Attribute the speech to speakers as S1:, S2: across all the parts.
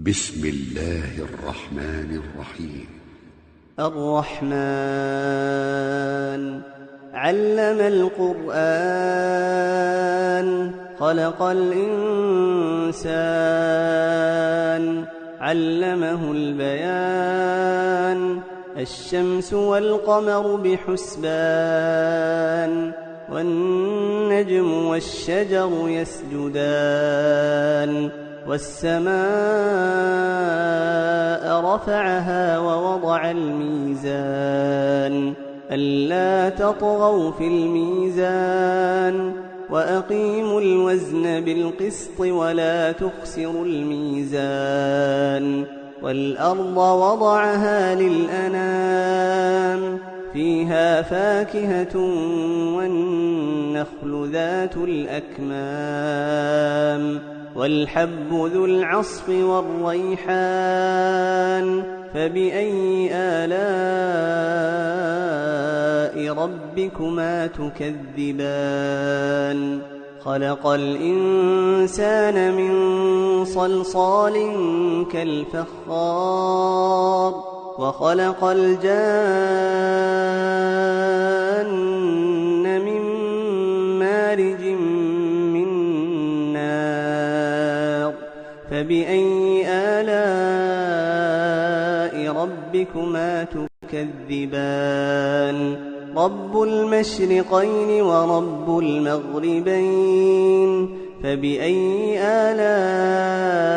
S1: بسم الله الرحمن الرحيم.
S2: الرحمن علم القرآن خلق الإنسان علمه البيان الشمس والقمر بحسبان والنجم والشجر يسجدان والسماء رفعها ووضع الميزان ألا تطغوا في الميزان وأقيموا الوزن بالقسط ولا تخسروا الميزان والأرض وضعها للأنام فيها فاكهة والنخل ذات الأكمام والحب ذو العصف والريحان فبأي آلاء ربكما تكذبان خلق الإنسان من صلصال كالفخار وخلق الجان من مارج من نار فبأي آلاء ربكما تكذبان رب المشرقين ورب المغربين فبأي آلاء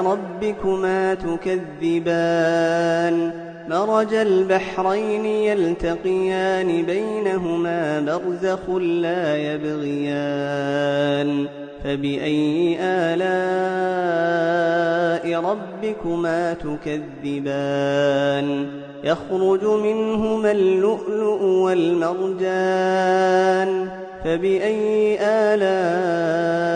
S2: ربكما تكذبان مرج البحرين يلتقيان بينهما برزخ لا يبغيان فبأي آلاء ربكما تكذبان يخرج منهما اللؤلؤ والمرجان فبأي آلاء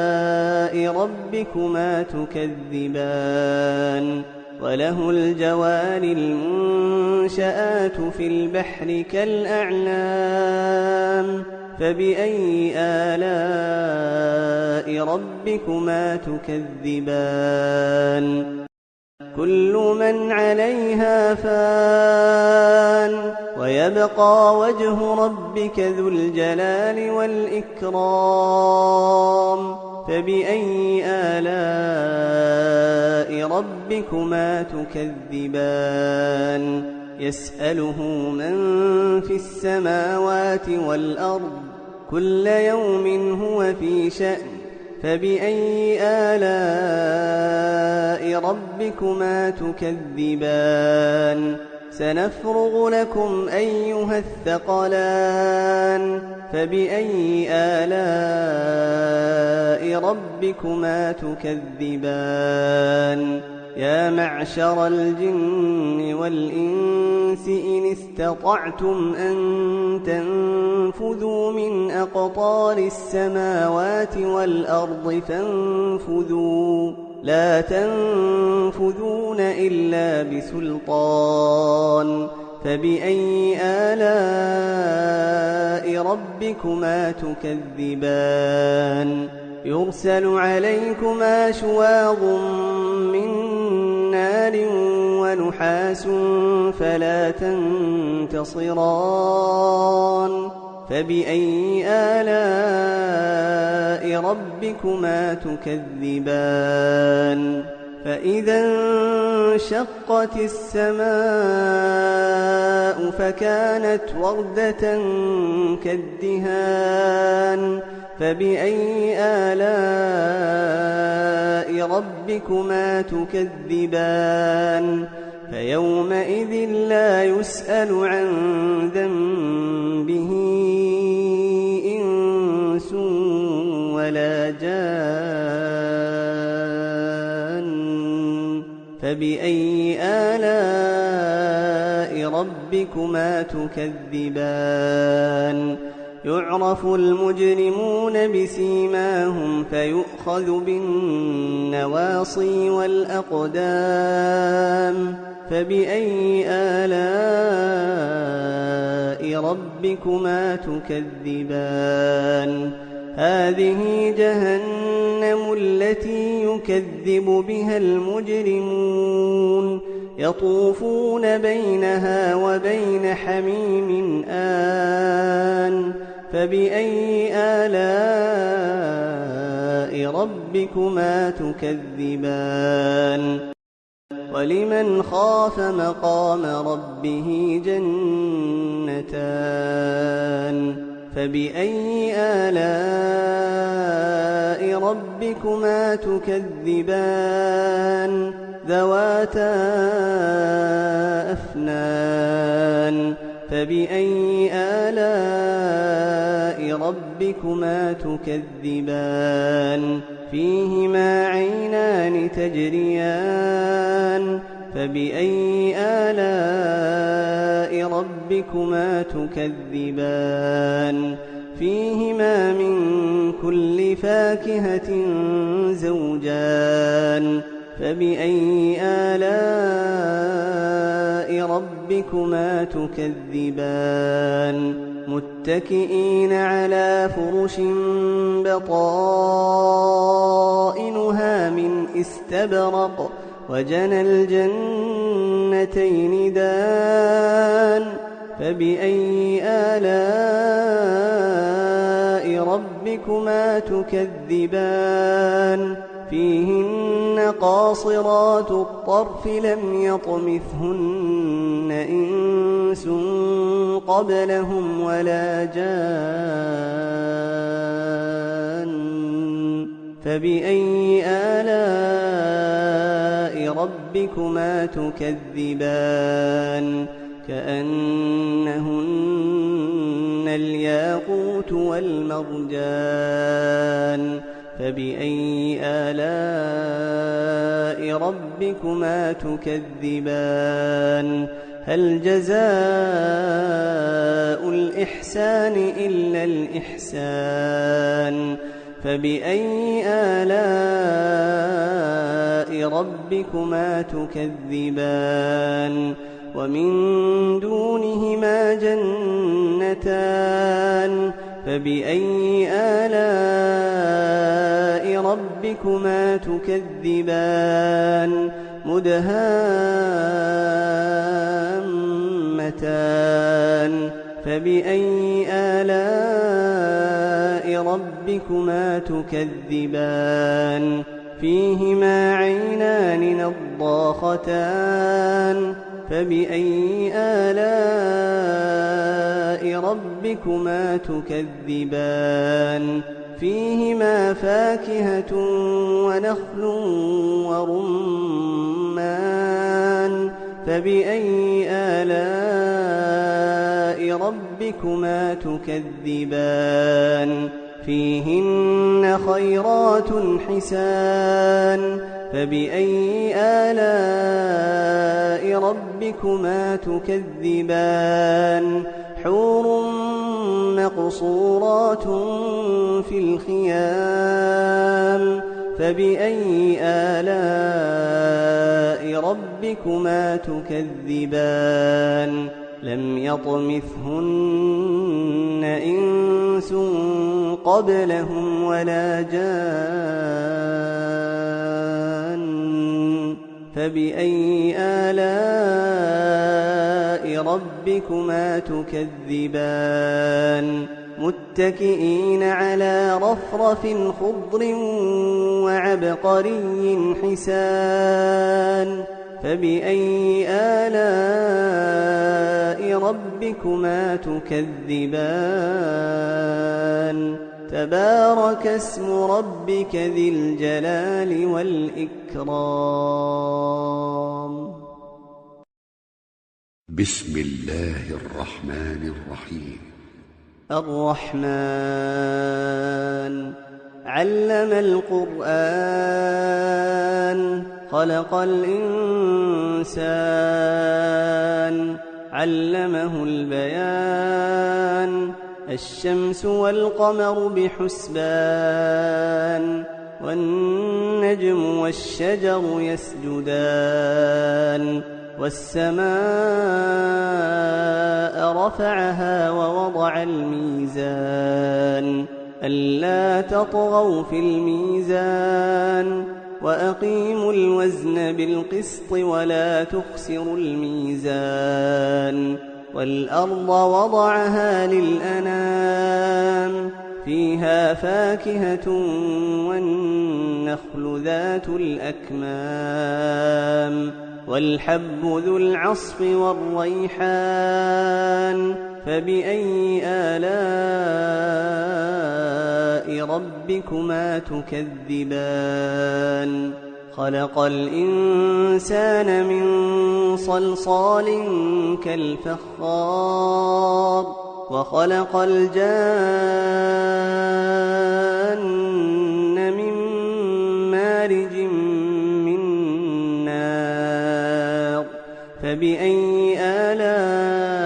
S2: ربكما تكذبان وله الجوار المنشآت في البحر كالأعلام فبأي آلاء ربكما تكذبان كل من عليها فان ويبقى وجه ربك ذو الجلال والإكرام فبأي آلاء ربكما تكذبان يسأله من في السماوات والأرض كل يوم هو في شأن فبأي آلاء ربكما تكذبان سنفرغ لكم أيها الثقلان فبأي آلاء ربكما تكذبان يا معشر الجن والإنس إن استطعتم أن تنفذوا من أقطار السماوات والأرض فانفذوا لا تنفذون إلا بسلطان فبأي آلاء ربكما تكذبان يرسل عليكما شواظ من نار ونحاس فلا تنتصران فبأي آلاء ربكما تكذبان فإذا انشقت السماء فكانت وردة كالدهان فبأي آلاء ربكما تكذبان فيومئذ لا يسأل عن ذنبه إنس ولا جان فبأي آلاء ربكما تكذبان يعرف المجرمون بسيماهم فيؤخذ بالنواصي والأقدام فبأي آلاء ربكما تكذبان هذه جهنم التي يكذب بها المجرمون يطوفون بينها وبين حميم آن فبأي آلاء ربكما تكذبان ولمن خاف مقام ربه جنتان فبأي آلاء ربكما تكذبان ذواتا أفنان فبأي آلاء ربكما تكذبان فيهما عينان تجريان فبأي آلاء ربكما تكذبان فيهما من كل فاكهة زوجان فبأي آلاء ربكما تكذبان متكئين على فرش بطائنها من استبرق وجنى الجنتين دان فبأي آلاء ربكما تكذبان فيهن قاصرات الطرف لم يطمثهن إنس قبلهم ولا جان فبأي آلاء ربكما تكذبان كأنهن الياقوت والمرجان فبأي آلاء ربكما تكذبان هل جزاء الإحسان إلا الإحسان فبأي آلاء ربكما تكذبان ومن دونهما جنتان فبأي آلاء ربكما تكذبان مدهامتان فبأي آلاء ربكما تكذبان فيهما عينان نضاختان فبأي آلاء ربكما تكذبان فيهما فاكهة ونخل ورمان فبأي آلاء ربكما تكذبان فيهن خيرات حسان فبأي آلاء ربكما تكذبان حور مقصورات في الخيام فبأي آلاء ربكما تكذبان لم يطمثهن إنس قبلهم ولا جان فبأي آلاء ربكما تكذبان متكئين على رفرف خضر وعبقري حسان فبأي آلاء ربكما تكذبان تبارك اسم ربك ذي الجلال والإكرام
S1: بسم الله الرحمن الرحيم
S2: الرحمن علم القرآن خلق الإنسان علمه البيان الشمس والقمر بحسبان والنجم والشجر يسجدان والسماء رفعها ووضع الميزان ألا تطغوا في الميزان وأقيموا الوزن بالقسط ولا تخسروا الميزان والأرض وضعها للأنام فيها فاكهة والنخل ذات الأكمام والحب ذو العصف والريحان فبأي آلاء ربكما تكذبان خلق الإنسان من صلصال كالفخار وخلق الجان من مارج من نار فبأي آلاء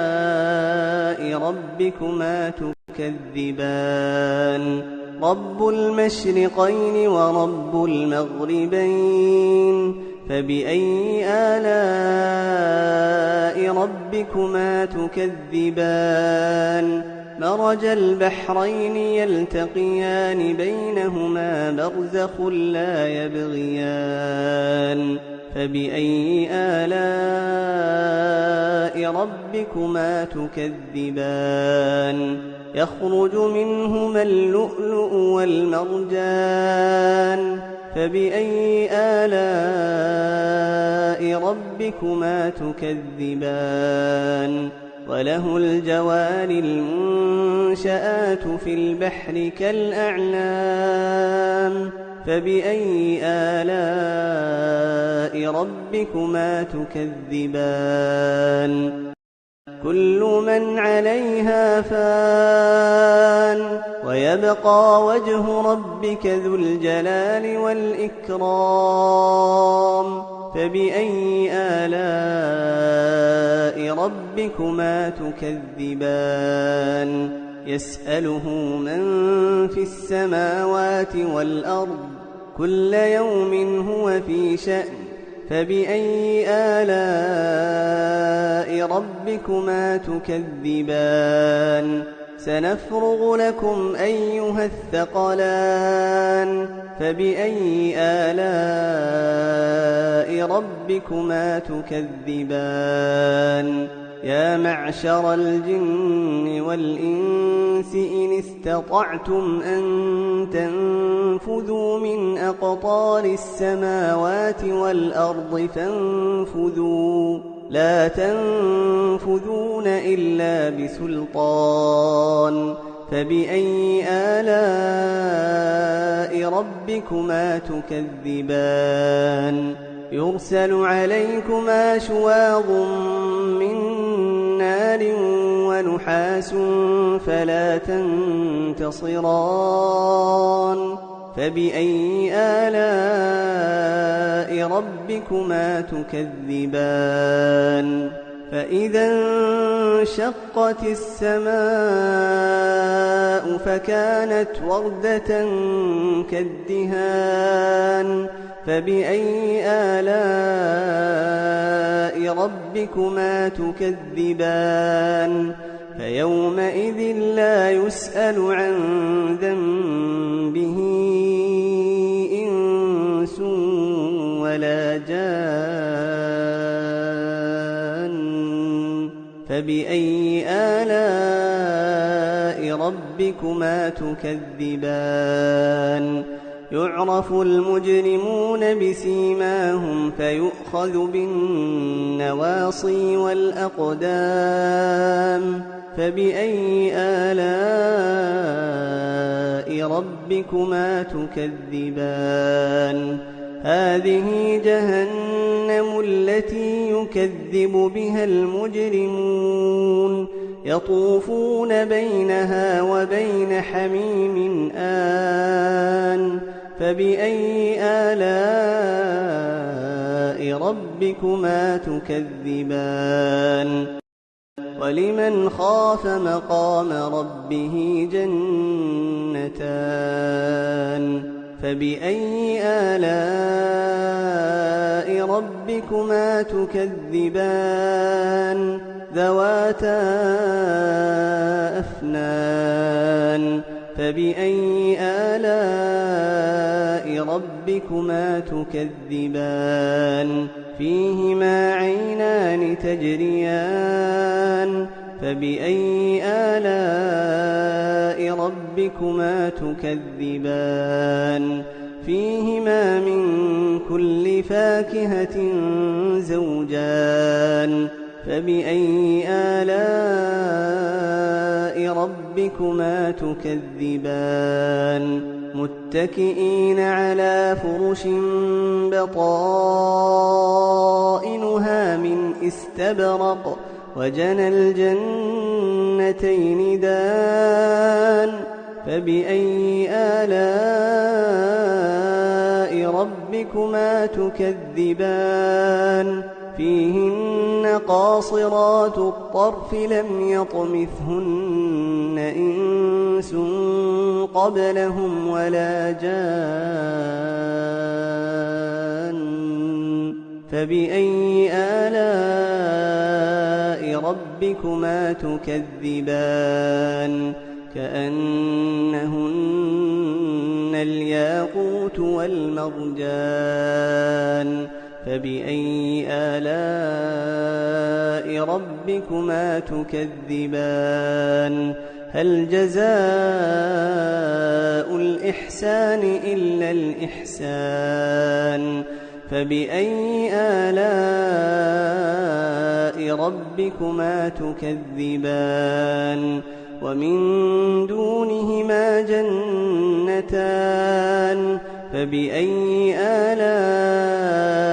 S2: ربكما تكذبان رب المشرقين ورب المغربين فبأي آلاء ربكما تكذبان مرج البحرين يلتقيان بينهما برزخ لا يبغيان فبأي آلاء ربكما تكذبان يخرج منهما اللؤلؤ والمرجان فبأي آلاء ربكما تكذبان وله الجوار المنشآت في البحر كالأعلام فبأي آلاء ربكما تكذبان كل من عليها فان ويبقى وجه ربك ذو الجلال والإكرام فبأي آلاء ربكما تكذبان يسأله من في السماوات والأرض كل يوم هو في شأن فبأي آلاء ربكما تكذبان سنفرغ لكم أيها الثقلان فبأي آلاء ربكما تكذبان يا معشر الجن والإنس إن استطعتم أن تنفذوا من أقطار السماوات والأرض فانفذوا لا تنفذون إلا بسلطان فبأي آلاء ربكما تكذبان يرسل عليكما شواظ من نار ونحاس فلا تنتصران فبأي آلاء ربكما تكذبان فإذا انشقت السماء فكانت وردة كالدهان فبأي آلاء ربكما تكذبان فيومئذ لا يسأل عن ذنبه إنس ولا جان فبأي آلاء ربكما تكذبان يعرف المجرمون بسيماهم فيؤخذ بالنواصي والأقدام فبأي آلاء ربكما تكذبان هذه جهنم التي يكذب بها المجرمون يطوفون بينها وبين حميم آن فبأي آلاء ربكما تكذبان ولمن خاف مقام ربه جنتان فبأي آلاء ربكما تكذبان ذواتا أفنان فبأي آلاء ربكما تكذبان فيهما عينان تجريان فبأي آلاء ربكما تكذبان فيهما من كل فاكهة زوجان فبأي آلاء ربكما تكذبان متكئين على فرش بطائنها من استبرق وجنى الجنتين دان فبأي آلاء ربكما تكذبان فيهن قاصرات الطرف لم يطمثهن إنس قبلهم ولا جان فبأي آلاء ربكما تكذبان كأنهن الياقوت والمرجان فبأي آلاء ربكما تكذبان هل جزاء الإحسان إلا الإحسان فبأي آلاء ربكما تكذبان ومن دونهما جنتان فبأي آلاء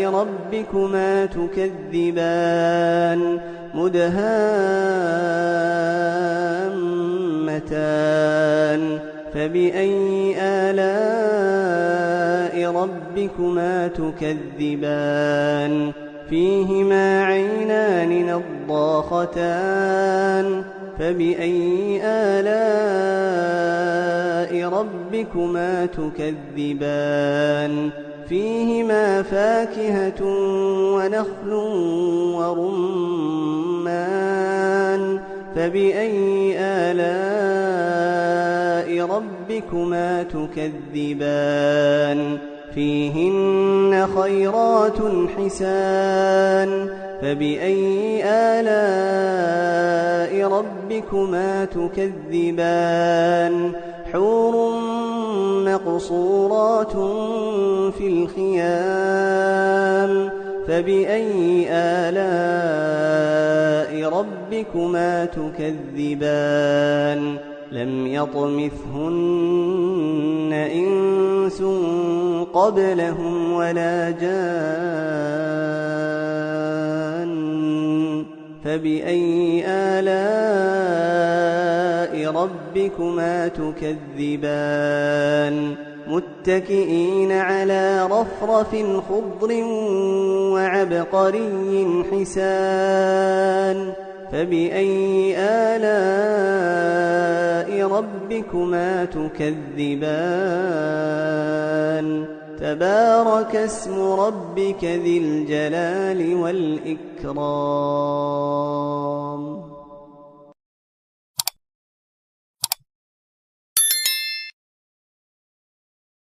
S2: ربكما تكذبان مدهامتان فبأي آلاء ربكما تكذبان فيهما عينان نضاختان فبأي آلاء ربكما تكذبان فيهما فاكهة ونخل ورمان فبأي آلاء ربكما تكذبان فيهن خيرات حسان فبأي آلاء ربكما تكذبان حور مقصورات في الخيام فبأي آلاء ربكما تكذبان لم يطمثهن إنس قبلهم ولا جان فبأي آلاء ربكما تكذبان متكئين على رفرف خضر وعبقري حسان فبأي آلاء ربكما تكذبان تبارك اسم ربك ذي الجلال والإكرام